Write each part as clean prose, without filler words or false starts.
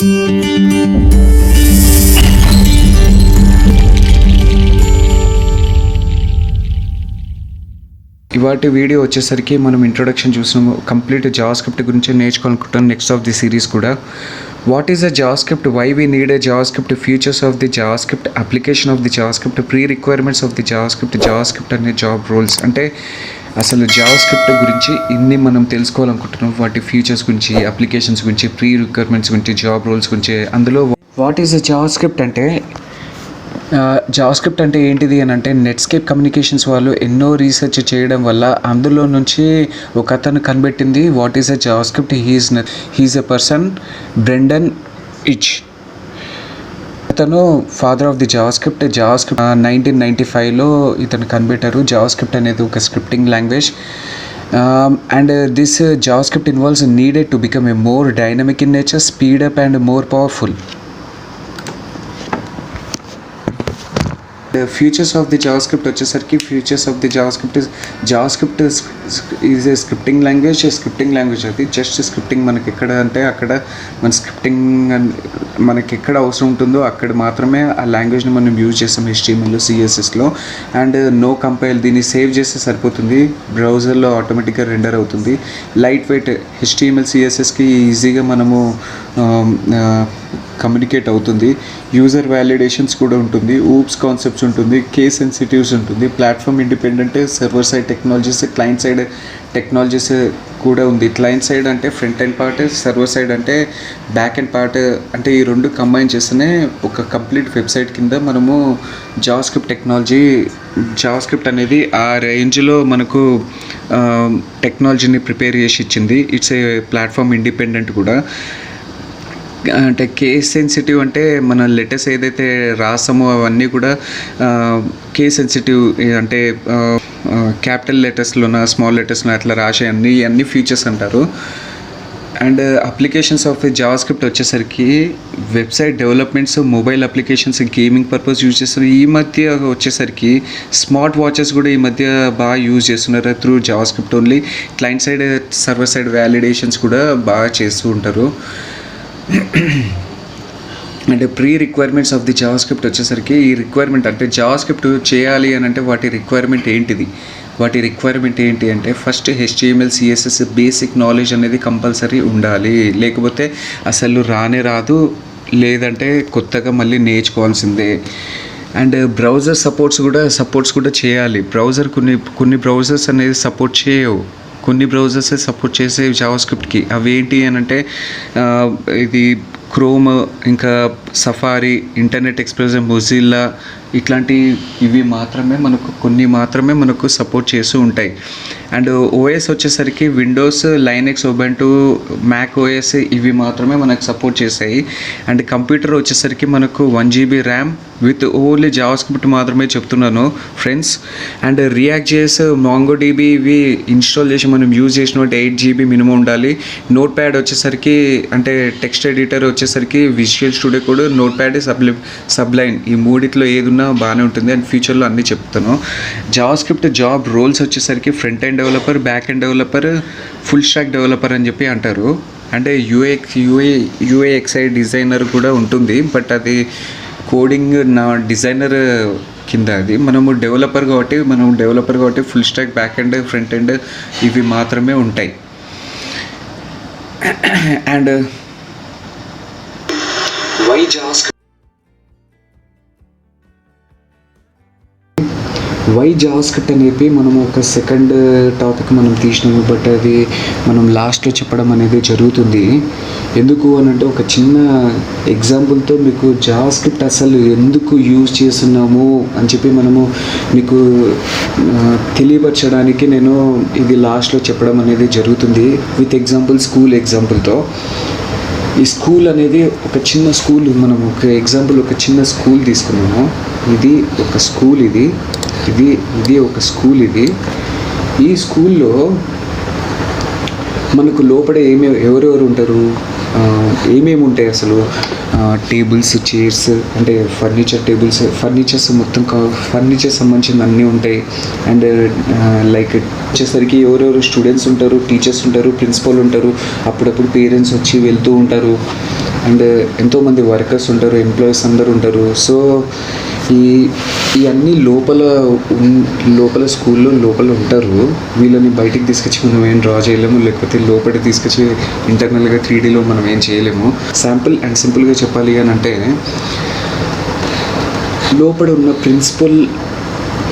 ఇవాటి వీడియో వచ్చేసరికి మనం ఇంట్రొడక్షన్ చూసినాము. కంప్లీట్ జావాస్క్రిప్ట్ గురించి నేర్చుకోవాలనుకుంటాం నెక్స్ట్ ఆఫ్ ది సిరీస్ కూడా. What is the JavaScript, why we need a JavaScript, features of the JavaScript, application of the JavaScript, pre requirements of the JavaScript అనే job roles. అంటే అసలు JavaScript గురించి ఇన్ని మనం తెలుసుకోవాలనుకుంటున్నాం. వాటి ఫ్యూచర్స్ గురించి, అప్లికేషన్స్ గురించి, ప్రీ రిక్వైర్మెంట్స్ గురించి, జాబ్ రోల్స్ గురించి. అందులో వాట్ ఈస్ ద జావాస్క్రిప్ట్ అంటే జావాస్క్రిప్ట్ అంటే ఏంటిది అని అంటే, నెట్స్కేప్ కమ్యూనికేషన్స్ వాళ్ళు ఎన్నో రీసెర్చ్ చేయడం వల్ల అందులో నుంచి ఒక అతను కనిపెట్టింది what is a JavaScript. He is a person Brendan Eich. అతను ఫాదర్ ఆఫ్ ది జావాస్క్రిప్ట్ 1995లో ఇతను కనిపెట్టారు. జావాస్క్రిప్ట్ అనేది ఒక scripting language. And this JavaScript involves needed to become a more dynamic in nature, speed up and more powerful. The features of the JavaScript వచ్చేసరికి, features of the JavaScript is a scripting language. అది just scripting. మనకి ఎక్కడ అంటే అక్కడ మన scripting మనకి ఎక్కడ అవసరం ఉంటుందో అక్కడ మాత్రమే ఆ లాంగ్వేజ్ని మనం యూజ్ చేస్తాం, HTML CSSలో. అండ్ నో కంపైల్, దీన్ని సేవ్ చేస్తే సరిపోతుంది, బ్రౌజర్లో ఆటోమేటిక్గా రెండర్ అవుతుంది. లైట్ వెయిట్, HTML CSSకి ఈజీగా మనము కమ్యూనికేట్ అవుతుంది. యూజర్ వ్యాలిడేషన్స్ కూడా ఉంటుంది, ఊప్స్ కాన్సెప్ట్స్ ఉంటుంది, కేస్ సెన్సిటివ్స్ ఉంటుంది, platform independent, server side technologies, client side technologies కూడా ఉంది. క్లయింట్ సైడ్ అంటే front end part, server side అంటే బ్యాక్ ఎండ్ పార్ట్. అంటే ఈ రెండు కంబైన్ చేస్తేనే ఒక కంప్లీట్ వెబ్సైట్ కింద మనము జావాస్క్రిప్ట్ అనేది ఆ రేంజ్లో మనకు టెక్నాలజీని ప్రిపేర్ చేసి ఇచ్చింది. ఇట్స్ ఏ ప్లాట్ఫామ్ ఇండిపెండెంట్ కూడా. అంటే కేస్ సెన్సిటివ్ అంటే మన లెటర్స్ ఏదైతే రాస్తామో అవన్నీ కూడా కేస్ సెన్సిటివ్. అంటే క్యాపిటల్ లెటర్స్లోన, స్మాల్ లెటర్స్లో అట్లా రాసే అన్ని ఫీచర్స్ అంటారు. అండ్ అప్లికేషన్స్ ఆఫ్ జావాస్క్రిప్ట్ వచ్చేసరికి website developments, mobile applications, gaming purpose use చేస్తారు. ఈ మధ్య వచ్చేసరికి స్మార్ట్ వాచెస్ కూడా ఈ మధ్య బాగా యూజ్ చేస్తున్నారు through JavaScript only. Client side, server side validations కూడా బాగా చేస్తూ ఉంటారు. అంటే pre requirements of the JavaScript వచ్చేసరికి, ఈ రిక్వైర్మెంట్ అంటే జావాస్క్రిప్ట్ చేయాలి అని అంటే వాటి రిక్వైర్మెంట్ ఏంటి అంటే, first HTML CSS basic knowledge అనేది కంపల్సరీ ఉండాలి, లేకపోతే అసలు రాదు, లేదంటే కొత్తగా మళ్ళీ నేర్చుకోవాల్సిందే. అండ్ బ్రౌజర్ సపోర్ట్స్ కూడా చేయాలి. కొన్ని బ్రౌజర్స్ అనేది సపోర్ట్ చేయవు, కొన్ని బ్రౌజర్స్ సపోర్ట్ చేసే జావాస్క్రిప్ట్కి. అవి ఏంటి అని అంటే ఇది క్రోమ్, ఇంకా సఫారీ, ఇంటర్నెట్ ఎక్స్ప్లోరర్, మొజిల్లా, ఇవి కొన్ని మాత్రమే మనకు సపోర్ట్ చేస్తూ ఉంటాయి. అండ్ ఓఎస్ వచ్చేసరికి Windows, Linux, Ubuntu, Mac OS ఇవి మాత్రమే మనకు సపోర్ట్ చేస్తాయి. అండ్ కంప్యూటర్ వచ్చేసరికి మనకు 1 GB RAM with only JavaScript మాత్రమే చెప్తున్నాను friends. And React JS, MongoDB ఇవి ఇన్స్టాల్ చేసి మనం యూజ్ చేసినట్టు 8 GB మినిమం ఉండాలి. నోట్ ప్యాడ్ వచ్చేసరికి, అంటే టెక్స్ట్ ఎడిటర్ వచ్చేసరికి Visual Studio Code, notepad, Sublime ఈ మూడిట్లో ఏది ఉన్నా బాగానే ఉంటుంది. అండ్ ఫ్యూచర్లో అన్నీ చెప్తాను. జావాస్క్రిప్ట్ జాబ్ రోల్స్ వచ్చేసరికి front end developer, back end developer, full stack developer అని చెప్పి అంటారు. అంటే UXI డిజైనర్ కూడా ఉంటుంది, బట్ అది కోడింగ్ డిజైనర్ కింద. అది మనము డెవలపర్ కాబట్టి full stock, back end, front end ఇవి మాత్రమే ఉంటాయి. అండ్ వై జావాస్క్రిప్ట్ అనేది మనం ఒక సెకండ్ టాపిక్ మనం తీసినాము, బట్ అది మనం లాస్ట్లో చెప్పడం అనేది జరుగుతుంది. ఎందుకు అని అంటే, ఒక చిన్న ఎగ్జాంపుల్తో మీకు జావాస్క్రిప్ట్ అసలు ఎందుకు యూజ్ చేస్తున్నాము అని చెప్పి మనము మీకు తెలియపరచడానికి నేను ఇది లాస్ట్లో చెప్పడం అనేది జరుగుతుంది విత్ స్కూల్ ఎగ్జాంపుల్తో. ఈ స్కూల్ అనేది ఒక చిన్న స్కూల్, మనం ఒక చిన్న స్కూల్ తీసుకున్నాము. ఇది ఒక స్కూల్, ఇది ఒక స్కూల్. ఈ స్కూల్లో మనకు లోపల ఎవరెవరు ఉంటారు? ఏమేమి ఉంటాయి అసలు, టేబుల్స్, చైర్స్, అంటే ఫర్నిచర్స్ మొత్తం ఫర్నిచర్ సంబంధించిన అన్నీ ఉంటాయి. అండ్ లైక్ వచ్చేసరికి ఎవరెవరు స్టూడెంట్స్ ఉంటారు, టీచర్స్ ఉంటారు, ప్రిన్సిపల్ ఉంటారు, అప్పుడప్పుడు పేరెంట్స్ వచ్చి వెళ్తూ ఉంటారు, అండ్ ఎంతోమంది వర్కర్స్ ఉంటారు, ఎంప్లాయీస్ అందరు ఉంటారు. సో ఇవన్నీ లోపల స్కూల్లో లోపల ఉంటారు. వీళ్ళని బయటికి తీసుకొచ్చి మనం ఏం డ్రా చేయలేము, లేకపోతే లోపలికి తీసుకొచ్చి ఇంటర్నల్గా 3Dలో మనం ఏం చేయలేము. సింపుల్గా చెప్పాలి అని అంటే, లోపల ఉన్న ప్రిన్సిపల్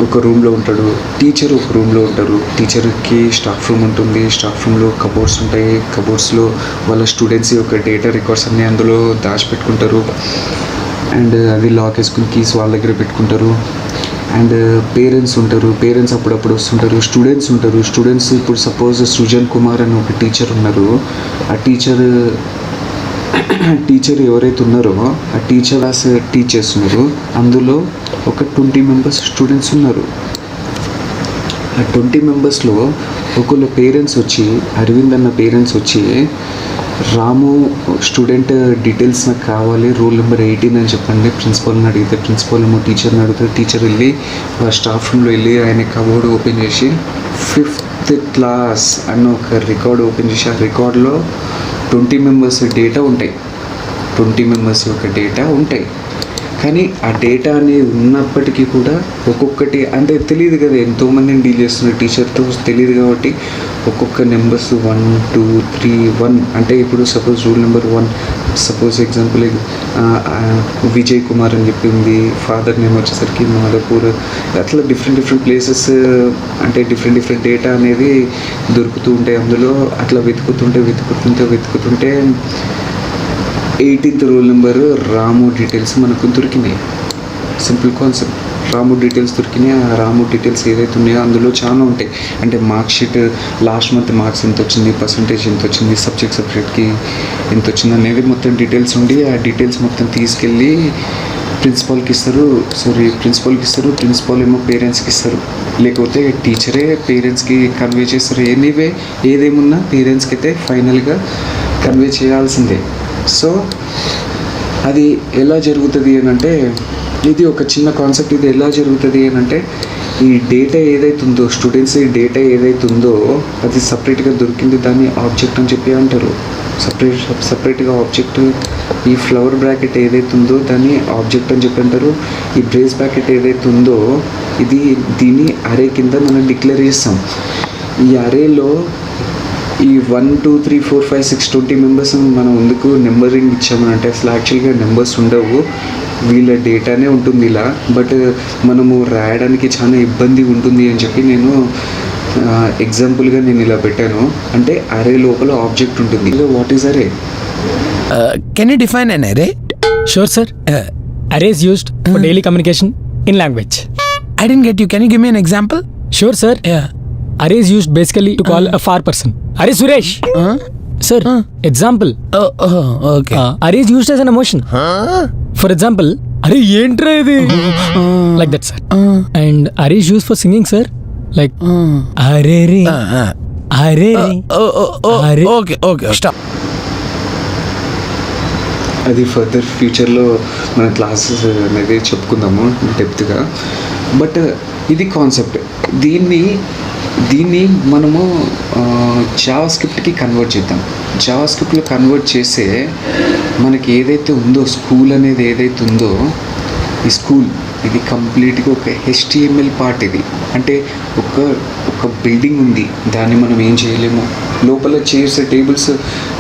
ఒక రూమ్లో ఉంటాడు, టీచర్ ఒక రూమ్లో ఉంటారు. టీచర్కి స్టాఫ్ రూమ్ ఉంటుంది, స్టాఫ్ రూమ్లో కబోర్డ్స్ ఉంటాయి, కబోర్డ్స్లో వాళ్ళ స్టూడెంట్స్ యొక్క డేటా రికార్డ్స్ అన్నీ అందులో దాచిపెట్టుకుంటారు. అండ్ అవి లాక్ వేసుకుని కీస్ వాళ్ళ దగ్గర పెట్టుకుంటారు. అండ్ పేరెంట్స్ ఉంటారు, పేరెంట్స్ అప్పుడప్పుడు వస్తుంటారు. స్టూడెంట్స్ ఉంటారు, స్టూడెంట్స్ ఇప్పుడు సపోజ్ సృజన్ కుమార్ అని ఒక టీచర్ ఉన్నారు. ఆ టీచర్ ఎవరైతే ఉన్నారో ఆ టీచర్ టీచ్ చేస్తున్నారు. అందులో ఒక 20 మెంబర్స్ స్టూడెంట్స్ ఉన్నారు. ఆ 20 మెంబర్స్లో ఒకళ్ళ పేరెంట్స్ వచ్చి, అరవింద్ అన్న పేరెంట్స్ వచ్చి, రాము స్టూడెంట్ డీటెయిల్స్ నాకు కావాలి, రోల్ నెంబర్ 18 అని చెప్పండి ప్రిన్సిపల్ని అడిగితే, ప్రిన్సిపల్ ఏమో టీచర్ని అడిగితే, టీచర్ వెళ్ళి స్టాఫ్ రూమ్లో వెళ్ళి ఆయన కబోర్డ్ ఓపెన్ చేసి 5th క్లాస్ అన్న ఒక రికార్డ్ ఓపెన్ చేసి, ఆ రికార్డులో 20 మెంబర్స్ డేటా ఉంటాయి. 20 మెంబర్స్ యొక్క డేటా ఉంటాయి. కానీ ఆ డేటా అనేది ఉన్నప్పటికీ కూడా ఒక్కొక్కటి అంటే తెలియదు కదా, ఎంతోమందిని డీల్ చేస్తున్న టీచర్తో తెలియదు కాబట్టి ఒక్కొక్క నెంబర్స్ 1, 2, 3, 1 అంటే ఇప్పుడు suppose rule number 1 suppose example Vijay Kumar అని చెప్పింది, ఫాదర్ నేమ్ వచ్చేసరికి మాధవపూర్, అట్లా డిఫరెంట్ ప్లేసెస్, అంటే డిఫరెంట్ డేటా అనేది దొరుకుతూ ఉంటాయి అందులో. అట్లా వెతుకుతుంటే 18th రోల్ నెంబరు రాము డీటెయిల్స్ మనకు దొరికినాయి. సింపుల్ కాన్సెప్ట్, రాము డీటెయిల్స్ దొరికినాయి. ఆ రాము డీటెయిల్స్ ఏదైతే ఉన్నాయో అందులో చాలా ఉంటాయి. అంటే mark sheet, last month marks ఎంత వచ్చింది, పర్సంటేజ్ ఎంత వచ్చింది, సబ్జెక్ట్కి ఎంత వచ్చింది అనేది మొత్తం డీటెయిల్స్ ఉండి, ఆ డీటెయిల్స్ మొత్తం తీసుకెళ్ళి ప్రిన్సిపాల్కి ఇస్తారు. ప్రిన్సిపాల్ ఏమో పేరెంట్స్కి ఇస్తారు, లేకపోతే టీచరే పేరెంట్స్కి కన్వే చేస్తారు. ఏదేమున్నా పేరెంట్స్కి అయితే ఫైనల్గా కన్వే చేయాల్సిందే. సో అది ఎలా జరుగుతుంది అని అంటే, ఇది ఒక చిన్న కాన్సెప్ట్. ఇది ఎలా జరుగుతుంది అని అంటే, ఈ డేటా ఏదైతే ఉందో, స్టూడెంట్స్ ఈ డేటా ఏదైతే ఉందో అది సపరేట్గా దొరికింది, దాన్ని ఆబ్జెక్ట్ అని చెప్పి అంటారు. సపరేట్గా ఆబ్జెక్ట్. ఈ ఫ్లవర్ బ్రాకెట్ ఏదైతే ఉందో దాన్ని ఆబ్జెక్ట్ అని చెప్పి అంటారు. ఈ బ్రేస్ బ్రాకెట్ ఏదైతే ఉందో దీన్ని అరే కింద మనం డిక్లేర్ చేస్తాం. ఈ అరేలో ఈ 1, 2, 3, 4, 5, 6, 20 మెంబర్స్ మనం ఎందుకు నెంబరింగ్ ఇచ్చామనంటే, అసలు యాక్చువల్గా నెంబర్స్ ఉండవు, వీళ్ళ డేటానే ఉంటుంది ఇలా. బట్ మనము రాయడానికి చాలా ఇబ్బంది ఉంటుంది అని చెప్పి నేను ఎగ్జాంపుల్గా ఇలా పెట్టాను. అంటే అరే లోపల ఆబ్జెక్ట్ ఉంటుంది. వాట్ ఈస్ అరే? కెన్ యూ డిఫైన్ అన్ అరే? Sure, sir. Array is used for daily communication in language. I didn't get you. Can you give me an example? Sure, sir. Yeah. Array is used basically to call a far person. Array Suresh. Sir, example. Okay. Array is used as an emotion. For example, Array ఏంట్రా ఇది? Like that, sir. And Array is used for singing, sir. Like Array re. Array re. Array. Okay. Stop. అది further ఫ్యూచర్లో మన classes అనేది చెప్పుకుందాము డెప్త్గా. But ఇది concept. దీన్ని మనము జావా స్క్రిప్ట్కి కన్వర్ట్ చేద్దాం. జావా స్క్రిప్ట్లో కన్వర్ట్ చేస్తే మనకి ఏదైతే ఉందో, స్కూల్ అనేది ఏదైతే ఉందో, ఈ స్కూల్ ఇది కంప్లీట్గా ఒక HTML పార్ట్. ఇది అంటే ఒక బిల్డింగ్ ఉంది, దాన్ని మనం ఏం చేయలేము. లోపల చైర్స్, టేబుల్స్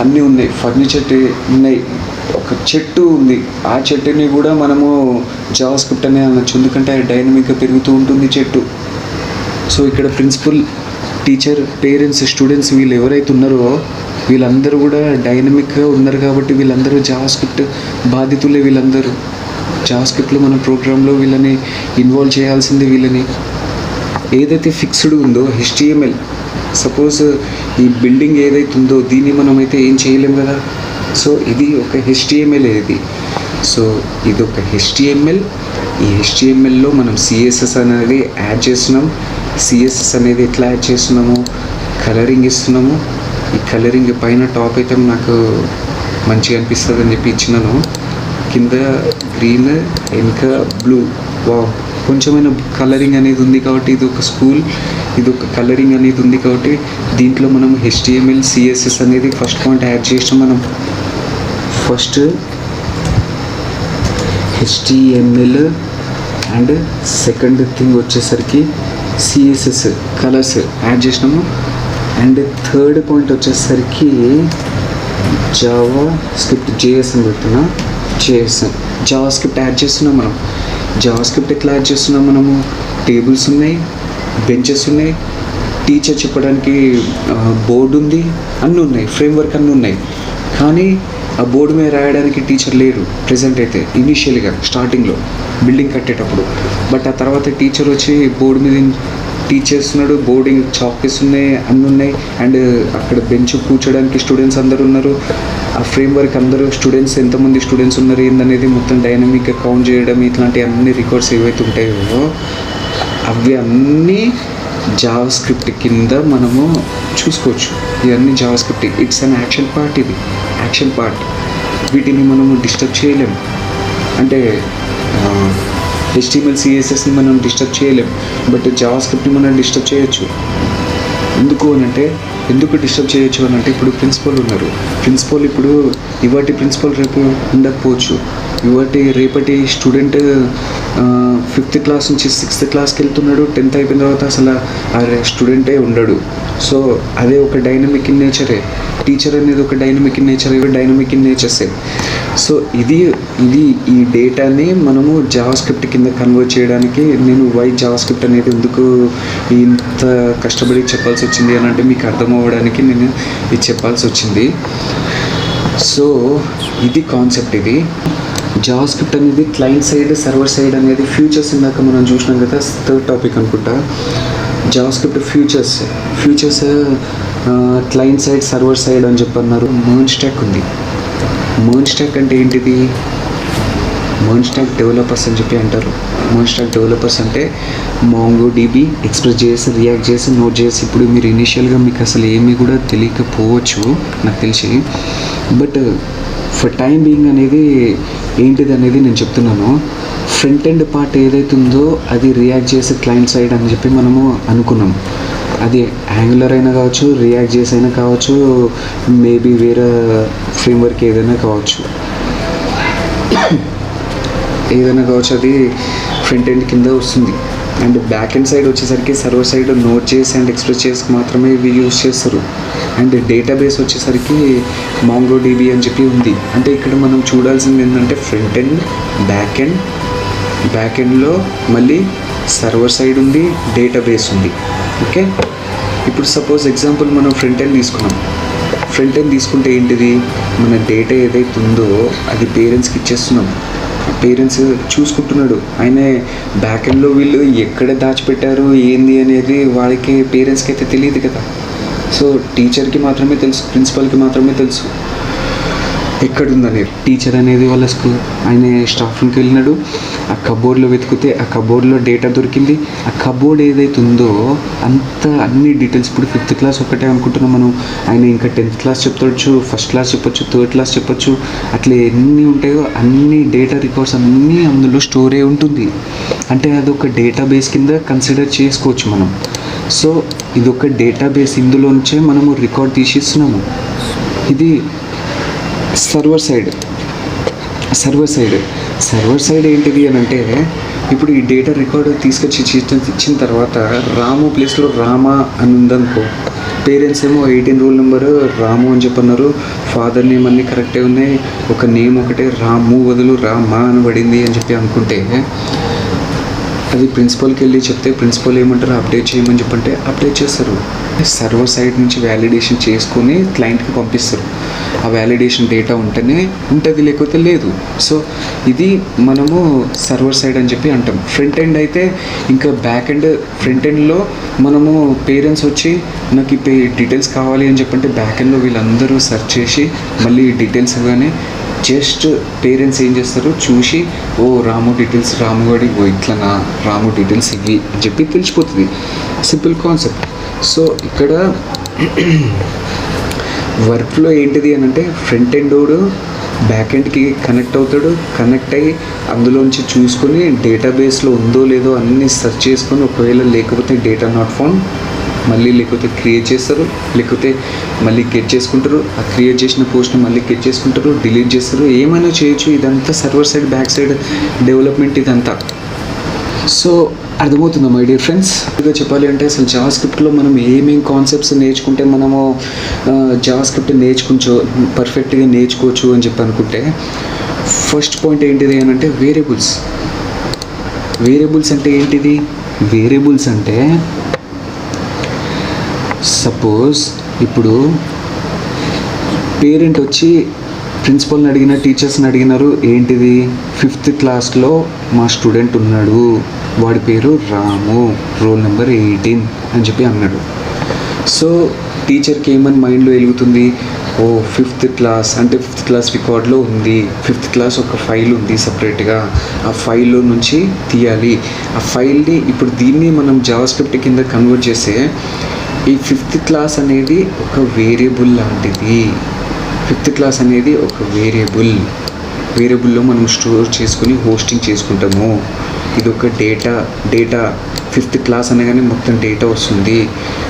అన్నీ ఉన్నాయి, ఫర్నిచర్ ఉన్నాయి, ఒక చెట్టు ఉంది, ఆ చెట్టుని కూడా మనము జావా స్క్రిప్ట్ అనే అనొచ్చు, ఎందుకంటే డైనమిక్గా పెరుగుతూ ఉంటుంది చెట్టు. సో ఇక్కడ ప్రిన్సిపల్, టీచర్, పేరెంట్స్, స్టూడెంట్స్ వీళ్ళు ఎవరైతే ఉన్నారో వీళ్ళందరూ కూడా డైనమిక్గా ఉన్నారు కాబట్టి వీళ్ళందరూ జావా స్క్రిప్ట్ బాధితులే. వీళ్ళందరూ జావా స్క్రిప్ట్లో మన ప్రోగ్రాంలో వీళ్ళని ఇన్వాల్వ్ చేయాల్సిందే. వీళ్ళని ఏదైతే ఫిక్స్డ్ ఉందో HTML, సపోజ్ ఈ బిల్డింగ్ ఏదైతే ఉందో దీన్ని మనమైతే ఏం చేయలేం కదా. సో ఇది ఒక HTML. సో ఇది ఒక HTML. ఈ HTMLలో మనం CSS అనేది యాడ్ చేస్తున్నాం. CSS అనేది ఎట్లా యాడ్ చేస్తున్నాము, కలరింగ్ ఇస్తున్నాము. ఈ కలరింగ్ పైన టాప్ అయితే నాకు మంచిగా అనిపిస్తుంది అని చెప్పి ఇచ్చినాను. కింద గ్రీన్ ఇంకా బ్లూ, వా కొంచెమైన కలరింగ్ అనేది ఉంది కాబట్టి ఇది ఒక స్కూల్, ఇది ఒక కలరింగ్ అనేది ఉంది కాబట్టి దీంట్లో మనం HTML CSS అనేది ఫస్ట్ పాయింట్ యాడ్ చేసినాం. మనం first HTML and second thing వచ్చేసరికి CSS కలర్స్ యాడ్ చేసినాము. అండ్ థర్డ్ పాయింట్ వచ్చేసరికి జావా స్క్రిప్ట్ JS అని పెడుతున్నా. జావా స్క్రిప్ట్ యాడ్ చేస్తున్నాం. మనం జావా స్క్రిప్ట్ ఎట్లా యాడ్ చేస్తున్నాం? మనము టేబుల్స్ ఉన్నాయి, బెంచెస్ ఉన్నాయి, టీచర్ చెప్పడానికి బోర్డు ఉంది, అన్నీ ఉన్నాయి, ఫ్రేమ్వర్క్ అన్నీ ఉన్నాయి. కానీ ఆ బోర్డు మీద రాయడానికి టీచర్ లేరు ప్రెజెంట్ అయితే, ఇనీషియల్గా స్టార్టింగ్లో బిల్డింగ్ కట్టేటప్పుడు. బట్ ఆ తర్వాత టీచర్ వచ్చి బోర్డు మీద టీచ్ చేస్తున్నాడు, బోర్డింగ్ చాక్పీస్ ఉన్నాయి, అన్నీ ఉన్నాయి. అండ్ అక్కడ బెంచ్ కూర్చోడానికి స్టూడెంట్స్ అందరు ఉన్నారు. ఆ ఫ్రేమ్వర్క్ అందరూ స్టూడెంట్స్ ఎంతమంది స్టూడెంట్స్ ఉన్నారు ఏందనేది మొత్తం డైనమిక్గా కౌంట్ చేయడం, ఇట్లాంటి అన్ని రికార్డ్స్ ఏవైతే ఉంటాయో అవి అన్నీ జావా స్క్రిప్ట్ కింద మనము చూసుకోవచ్చు. ఇవన్నీ Java script, it's an action part. ఇది యాక్షన్ పార్ట్. వీటిని మనము డిస్టర్బ్ చేయలేం. అంటే HTML CSSని మనం డిస్టర్బ్ చేయలేం, బట్ జావా స్క్రిప్ట్ని మనం డిస్టర్బ్ చేయొచ్చు. ఎందుకు డిస్టర్బ్ చేయొచ్చు అని అంటే, ఇప్పుడు ప్రిన్సిపల్ ఉన్నారు. ప్రిన్సిపల్ ఇప్పుడు ఇవాటి ప్రిన్సిపల్ రేపు ఉండకపోవచ్చు. రేపటి స్టూడెంట్ 5th క్లాస్ నుంచి 6th క్లాస్కి వెళ్తున్నాడు. 10th అయిపోయిన తర్వాత అసలు ఆ స్టూడెంటే ఉండడు. సో అదే ఒక డైనమిక్ ఇన్ నేచరే. టీచర్ అనేది ఒక డైనమిక్ ఇన్ నేచర్, ఇవి డైనమిక్ ఇన్ నేచర్సే. సో ఇది ఈ డేటాని మనము జావా స్క్రిప్ట్ కింద కన్వర్ట్ చేయడానికి నేను జావా స్క్రిప్ట్ అనేది ఎందుకు ఇంత కష్టపడి చెప్పాల్సి వచ్చింది అని అంటే, మీకు అర్థం అవ్వడానికి నేను ఇది చెప్పాల్సి వచ్చింది. సో ఇది కాన్సెప్ట్. ఇది జావా స్క్రిప్ట్ అనేది క్లయింట్ సైడ్, సర్వర్ సైడ్ అనేది ఫ్యూచర్స్ ఇందాక మనం చూసినాం కదా, థర్డ్ టాపిక్ అనుకుంటా. Java script futures client side, server side అని చెప్పన్నారు. మర్జ్ స్టాక్ ఉంది. మర్జ్ స్టాక్ అంటే ఏంటిది? మర్జ్ స్టాక్ డెవలపర్స్ అని చెప్పి అంటారు. మర్జ్ స్టాక్ డెవలపర్స్ అంటే MongoDB, Express.js, React.js, Node.js. ఇప్పుడు మీరు ఇనీషియల్గా మీకు అసలు ఏమీ కూడా తెలియకపోవచ్చు నాకు తెలిసి, బట్ ఫర్ టైం బీయింగ్ అనేది ఏంటిది అనేది నేను చెప్తున్నాను. ఫ్రంట్ ఎండ్ పార్ట్ ఏదైతే ఉందో అది React.js క్లయింట్ సైడ్ అని చెప్పి మనము అనుకున్నాం. అది యాంగులర్ అయినా కావచ్చు, React.js అయినా కావచ్చు, మేబీ వేరే ఫ్రేమ్వర్క్ ఏదైనా కావచ్చు, అది ఫ్రంట్ ఎండ్ కింద వస్తుంది. అండ్ బ్యాక్ ఎండ్ సైడ్ వచ్చేసరికి server side Node.js and Express.js మాత్రమే ఇవి యూజ్ చేస్తారు. అండ్ డేటాబేస్ వచ్చేసరికి MongoDB అని చెప్పి ఉంది. అంటే ఇక్కడ మనం చూడాల్సింది ఏంటంటే ఫ్రంట్ ఎండ్, బ్యాక్ ఎండ్లో మళ్ళీ సర్వర్ సైడ్ ఉంది, డేటాబేస్ ఉంది. ఓకే, ఇప్పుడు సపోజ్ ఎగ్జాంపుల్ మనం ఫ్రంట్ ఎండ్ తీసుకున్నాం. ఫ్రంట్ ఎండ్ తీసుకుంటే ఏంటిది? మన డేటా ఏదైతే ఉందో అది పేరెంట్స్కి ఇచ్చేస్తున్నాం. పేరెంట్స్ చూసుకుంటున్నాడు. ఆయన బ్యాక్ ఎండ్లో వీళ్ళు ఎక్కడ దాచిపెట్టారు ఏంది అనేది వాళ్ళకి, పేరెంట్స్కి అయితే తెలియదు కదా. సో టీచర్కి మాత్రమే తెలుసు, ప్రిన్సిపల్కి మాత్రమే తెలుసు ఎక్కడుందని. టీచర్ అనేది వాళ్ళ ఆయన స్టాఫ్ రూమ్కి వెళ్ళినాడు. ఆ కబోర్డ్లో వెతికితే ఆ కబోర్డ్లో డేటా దొరికింది. ఆ కబోర్డ్ ఏదైతే ఉందో అన్ని డీటెయిల్స్, ఇప్పుడు 5th క్లాస్ ఒకటే అనుకుంటున్నాం మనం, ఆయన ఇంకా 10th క్లాస్ చెప్పొచ్చు, 1st క్లాస్ చెప్పొచ్చు, 3rd క్లాస్ చెప్పొచ్చు. అట్లా ఎన్ని ఉంటాయో అన్ని డేటా రికార్డ్స్ అన్నీ అందులో స్టోర్ అయి ఉంటుంది. అంటే అదొక డేటాబేస్ కింద కన్సిడర్ చేసుకోవచ్చు మనం. సో ఇదొక డేటాబేస్, ఇందులోంచే మనము రికార్డ్ తీసిస్తున్నాము. ఇది సర్వర్ సైడ్ ఏంటిది అని అంటే, ఇప్పుడు ఈ డేటా రికార్డు తీసుకొచ్చి ఇచ్చిన తర్వాత రాము ప్లేస్లో రామా అని ఉందనుకో, పేరెంట్స్ ఏమో 18 రూల్ నెంబరు రాము అని చెప్పన్నారు, ఫాదర్ నేమ్ అన్నీ కరెక్టే ఉన్నాయి, ఒక నేమ్ ఒకటే రాము బదులు రామా అని పడింది అని చెప్పి అనుకుంటే, అది ప్రిన్సిపల్కి వెళ్ళి చెప్తే ప్రిన్సిపల్ ఏమంటారు, అప్డేట్ చేయమని చెప్పంటే అప్డేట్ చేస్తారు. సర్వర్ సైడ్ నుంచి వ్యాలిడేషన్ చేసుకొని క్లయింట్కి పంపిస్తారు. ఆ వ్యాలిడేషన్ డేటా ఉంటేనే ఉంటుంది, లేకపోతే లేదు. సో ఇది మనము సర్వర్ సైడ్ అని చెప్పి అంటాం. ఫ్రంట్ ఎండ్ అయితే ఇంకా బ్యాక్ ఎండ్. ఫ్రంట్ ఎండ్లో మనము పేరెంట్స్ వచ్చి నాకు ఈ డీటెయిల్స్ కావాలి అని చెప్పంటే, బ్యాక్ ఎండ్లో వీళ్ళందరూ సెర్చ్ చేసి మళ్ళీ డీటెయిల్స్ ఇవ్వగానే జస్ట్ పేరెంట్స్ ఏం చేస్తారు, చూసి ఓ రాము డీటెయిల్స్, రాముగాడి ఓ ఇట్లనా, రాము డీటెయిల్స్ ఇవి అని చెప్పి తెలిసిపోతుంది. Simple concept. సో ఇక్కడ వర్క్ ఫ్లో ఏంటిది అని అంటే ఫ్రంట్ ఎండోడు బ్యాక్ ఎండ్కి కనెక్ట్ అవుతాడు, కనెక్ట్ అయ్యి అందులోంచి చూసుకొని డేటాబేస్లో ఉందో లేదో అన్నీ సెర్చ్ చేసుకొని ఒకవేళ లేకపోతే డేటా నాట్ ఫౌండ్ మళ్ళీ లేకపోతే క్రియేట్ చేస్తారు, లేకపోతే మళ్ళీ గెట్ చేసుకుంటారు, ఆ క్రియేట్ చేసిన పోస్ట్ని మళ్ళీ గెట్ చేసుకుంటారు, డిలీట్ చేస్తారు, ఏమైనా చేయొచ్చు. ఇదంతా server side back side development ఇదంతా. సో అర్థమవుతుందా మై డియర్ ఫ్రెండ్స్? ఇదిగా చెప్పాలి అంటే అసలు జావా స్క్రిప్ట్లో మనం ఏమేం కాన్సెప్ట్స్ నేర్చుకుంటే మనము జావా స్క్రిప్ట్ పర్ఫెక్ట్గా నేర్చుకోవచ్చు అని చెప్పి అనుకుంటే ఫస్ట్ పాయింట్ ఏంటిది అని అంటే వేరియబుల్స్. వేరియబుల్స్ అంటే ఏంటిది? వేరియబుల్స్ అంటే సపోజ్ ఇప్పుడు పేరెంట్ వచ్చి ప్రిన్సిపల్ని అడిగిన, టీచర్స్ని అడిగినారు, ఏంటిది 5th క్లాస్లో మా స్టూడెంట్ ఉన్నాడు, వాడి పేరు రాము, రోల్ నెంబర్ 18 అని చెప్పి అన్నాడు. సో టీచర్కి ఏమని మైండ్లో వెలుగుతుంది, ఓ 5th క్లాస్ అంటే 5th క్లాస్ రికార్డ్లో ఉంది, 5th క్లాస్ ఒక ఫైల్ ఉంది సపరేట్గా, ఆ ఫైల్లో నుంచి తీయాలి. ఆ ఫైల్ని ఇప్పుడు దీన్ని మనం జావా స్క్రిప్ట్ కింద కన్వర్ట్ చేస్తే ఈ 5th క్లాస్ అనేది ఒక వేరియబుల్ లాంటిది. 5th క్లాస్ అనేది ఒక వేరియబుల్లో మనం స్టోర్ చేసుకుని హోస్టింగ్ చేసుకుంటాము. ఇది ఒక డేటా 5th క్లాస్ అనగానే మొత్తం డేటా వస్తుంది.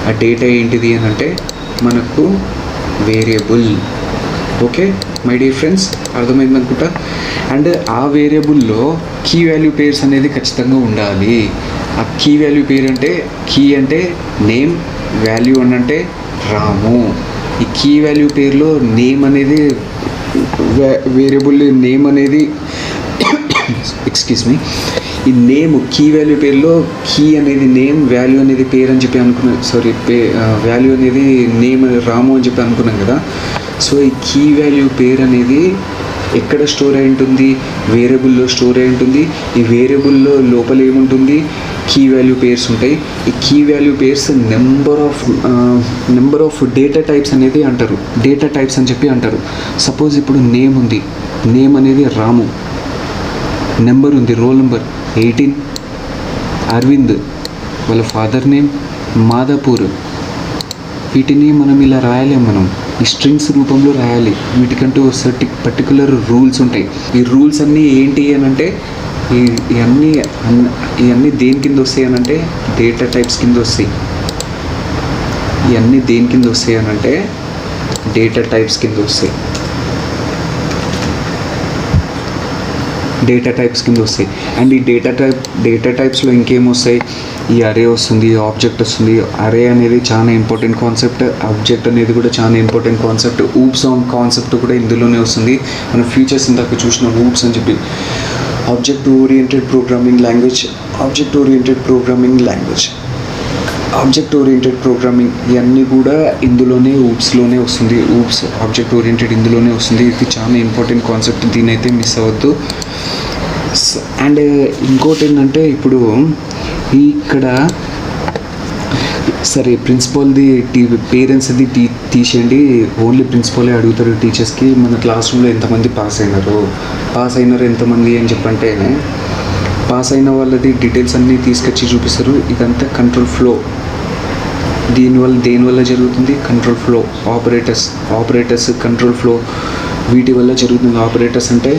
ఆ డేటా ఏంటిది అని అంటే మనకు variable. Okay my dear friends, అర్థమైంది అనుకుంటా. అండ్ ఆ వేరియబుల్లో కీ వాల్యూ పేర్స్ అనేది ఖచ్చితంగా ఉండాలి. ఆ కీ వాల్యూ పేరు అంటే కీ అంటే నేమ్, వాల్యూ అని అంటే రాము. ఈ కీ వాల్యూ పేరులో నేమ్ అనేది వేరియబుల్ నేమ్ అనేది ఎక్స్క్యూజ్ మీ, ఈ నేమ్ కీ వాల్యూ పేరులో కీ అనేది నేమ్, వాల్యూ అనేది పేరు అని చెప్పి అనుకున్నాం. వాల్యూ అనేది నేమ్ రాము అని చెప్పి అనుకున్నాం కదా. సో ఈ కీ వాల్యూ పేరు అనేది ఎక్కడ స్టోర్ అయి ఉంటుంది? వేరియబుల్లో స్టోర్ అయి ఉంటుంది. ఈ వేరియబుల్లో లోపల ఏముంటుంది? కీ వాల్యూ పేర్స్ ఉంటాయి. ఈ key value pairs number of data types అనేది అంటారు, డేటా టైప్స్ అని చెప్పి అంటారు. సపోజ్ ఇప్పుడు నేమ్ ఉంది, నేమ్ అనేది రాము, నెంబర్ ఉంది, రోల్ నెంబర్ 18, అరవింద్, వాళ్ళ ఫాదర్ నేమ్ మాదాపూర్. వీటిని మనం ఇలా రాయలేం, మనం ఈ స్ట్రింగ్స్ రూపంలో రాయాలి. వీటికంటూ పర్టికులర్ రూల్స్ ఉంటాయి. ఈ రూల్స్ అన్నీ ఏంటి అని అంటే ఇవన్నీ దేని కింద వస్తాయి అని అంటే డేటా టైప్స్ కింద వస్తాయి. ఇవన్నీ దేని కింద వస్తాయి అని అంటే డేటా టైప్స్ కింద వస్తాయి. అండ్ ఈ డేటా టైప్స్లో ఇంకేమొస్తాయి? ఈ అరే వస్తుంది, ఆబ్జెక్ట్ వస్తుంది. అరే అనేది చాలా ఇంపార్టెంట్ కాన్సెప్ట్, ఆబ్జెక్ట్ అనేది కూడా చాలా important concept. Oops on concept కూడా ఇందులోనే వస్తుంది. మన ఫీచర్స్ ఇందాక చూసిన ఊప్స్ అని చెప్పి ఆబ్జెక్ట్ ఓరియంటెడ్ ప్రోగ్రామింగ్ లాంగ్వేజ్, ఇవన్నీ కూడా ఇందులోనే ఊప్స్లోనే వస్తుంది. ఊప్స్ ఆబ్జెక్ట్ ఓరియంటెడ్ ఇందులోనే వస్తుంది. ఇది చాలా ఇంపార్టెంట్ కాన్సెప్ట్, దీని అయితే మిస్ అవ్వద్దు. అండ్ ఇంకోటి ఏంటంటే ఇప్పుడు ఇక్కడ సరే ప్రిన్సిపాల్ది పేరెంట్స్ది తీసేయండి, ఓన్లీ ప్రిన్సిపాలే అడుగుతారు టీచర్స్కి మన క్లాస్ రూమ్లో ఎంతమంది పాస్ అయినారు ఎంతమంది అని చెప్పంటే పాస్ అయిన వాళ్ళది డీటెయిల్స్ అన్నీ తీసుకొచ్చి చూపిస్తారు. ఇదంతా కంట్రోల్ ఫ్లో. దేనివల్ల జరుగుతుంది? Control flow. Operators control flow వీటి వల్ల జరుగుతుంది. ఆపరేటర్స్ అంటే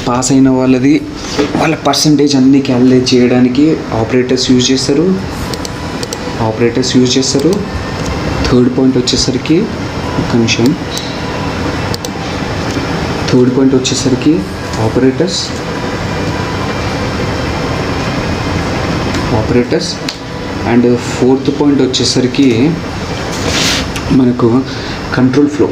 పాస్ అయిన వాళ్ళ పర్సంటేజ్ అన్నీ క్యాలిక్యులేట్ చేయడానికి ఆపరేటర్స్ యూజ్ చేస్తారు. థర్డ్ పాయింట్ వచ్చేసరికి ఆపరేటర్స్ అండ్ ఫోర్త్ పాయింట్ వచ్చేసరికి మనకు కంట్రోల్ ఫ్లో.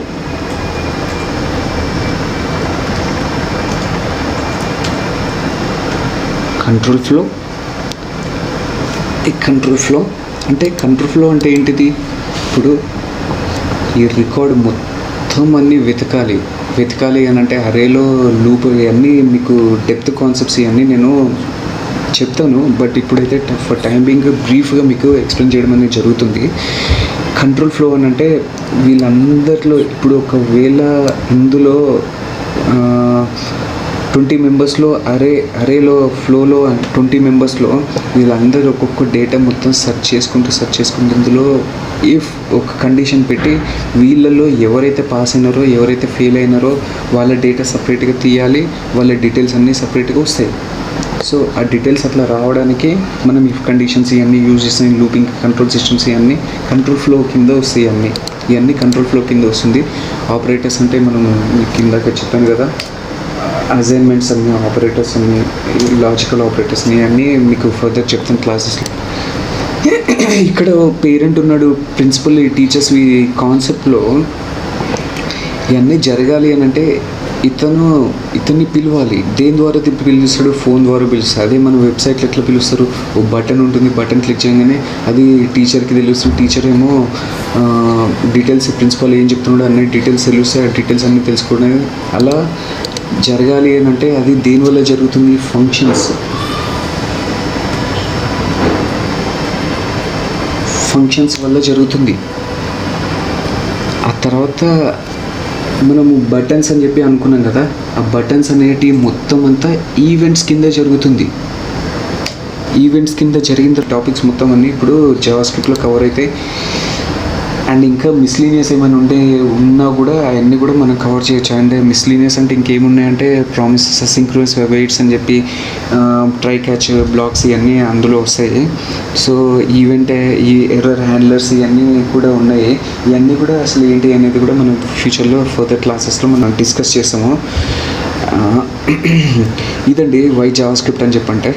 కంట్రోల్ ఫ్లో అంటే ఏంటిది? ఇప్పుడు ఈ రికార్డ్ మొత్తం అన్నీ వెతకాలి అని అంటే అరేలో లూప్ ఇవన్నీ మీకు డెప్త్ కాన్సెప్ట్స్ ఇవన్నీ నేను చెప్తాను. బట్ ఇప్పుడైతే ఫర్ టైం బీయింగ్ బ్రీఫ్గా మీకు ఎక్స్ప్లెయిన్ చేయడం అనేది జరుగుతుంది. కంట్రోల్ ఫ్లో అని అంటే వీళ్ళందరిలో ఇప్పుడు ఒకవేళ ఇందులో 20 మెంబర్స్లో అరేలో ఫ్లోలో 20 మెంబర్స్లో వీళ్ళందరూ ఒక్కొక్క డేటా మొత్తం సెర్చ్ చేసుకుంటూ ఇందులో ఇఫ్ ఒక కండిషన్ పెట్టి వీళ్ళల్లో ఎవరైతే పాస్ అయినారో ఎవరైతే ఫెయిల్ అయినారో వాళ్ళ డేటా సపరేట్గా తీయాలి, వాళ్ళ డీటెయిల్స్ అన్నీ సపరేట్గా వస్తాయి. సో ఆ డీటెయిల్స్ అట్లా రావడానికి మనం ఇఫ్ కండిషన్స్ ఇవన్నీ యూజ్ చేసిన లూపింగ్ కంట్రోల్ సిస్టమ్స్ ఇవన్నీ కంట్రోల్ ఫ్లో కింద వస్తాయి. ఇవన్నీ కంట్రోల్ ఫ్లో కింద వస్తుంది. ఆపరేటర్స్ అంటే మనం కిందక చెప్పాను కదా, అసైన్మెంట్స్ అన్ని ఆపరేటర్స్ అన్ని లాజికల్ ఆపరేటర్స్ అన్నీ మీకు ఫర్దర్ చెప్తాను క్లాసెస్లో. ఇక్కడ పేరెంట్ ఉన్నాడు, ప్రిన్సిపల్, టీచర్స్, ఈ కాన్సెప్ట్లో ఇవన్నీ జరగాలి అని అంటే ఇతన్ని పిలవాలి. దేని ద్వారా పిలుస్తాడు? ఫోన్ ద్వారా పిలుస్తాడు. అదే మన వెబ్సైట్లో ఎట్లా పిలుస్తారు? ఓ బటన్ ఉంటుంది, బటన్ క్లిక్ చేయగానే అది టీచర్కి తెలుస్తుంది. టీచర్ ఏమో డీటెయిల్స్, ప్రిన్సిపల్ ఏం చెప్తున్నాడో అన్ని డీటెయిల్స్ తెలుస్తాయి. ఆ డీటెయిల్స్ అన్నీ తెలుసుకోవడం అలా జరగాలి అని అంటే అది దేనివల్ల జరుగుతుంది? ఫంక్షన్స్ వల్ల జరుగుతుంది. ఆ తర్వాత మనము బటన్స్ అని చెప్పి అనుకున్నాం కదా, ఆ బటన్స్ అనేటివి మొత్తం అంతా ఈవెంట్స్ కింద జరుగుతుంది. ఈవెంట్స్ కింద జరిగిన టాపిక్స్ మొత్తం అన్నీ ఇప్పుడు జావాస్క్రిప్ట్లో కవర్ అవుతాయి. అండ్ ఇంకా మిస్లీనియస్ ఏమైనా ఉన్నా కూడా అవన్నీ కూడా మనం కవర్ చేయొచ్చు. అండ్ మిస్లీనియస్ అంటే ఇంకేమున్నాయంటే ప్రామిసెస్, అసింక్రోనస్ వెయిట్స్ అని చెప్పి ట్రై క్యాచ్ బ్లాక్స్ ఇవన్నీ అందులో వస్తాయి. సో ఈవెంట్, ఈ ఎర్రర్ హ్యాండ్లర్స్ ఇవన్నీ కూడా ఉన్నాయి. ఇవన్నీ కూడా అసలు ఏంటి అనేది కూడా మనం ఫ్యూచర్లో ఫర్దర్ క్లాసెస్లో మనం డిస్కస్ చేస్తాము. ఇదండి వై జావాస్క్రిప్ట్ అని చెప్పంటే.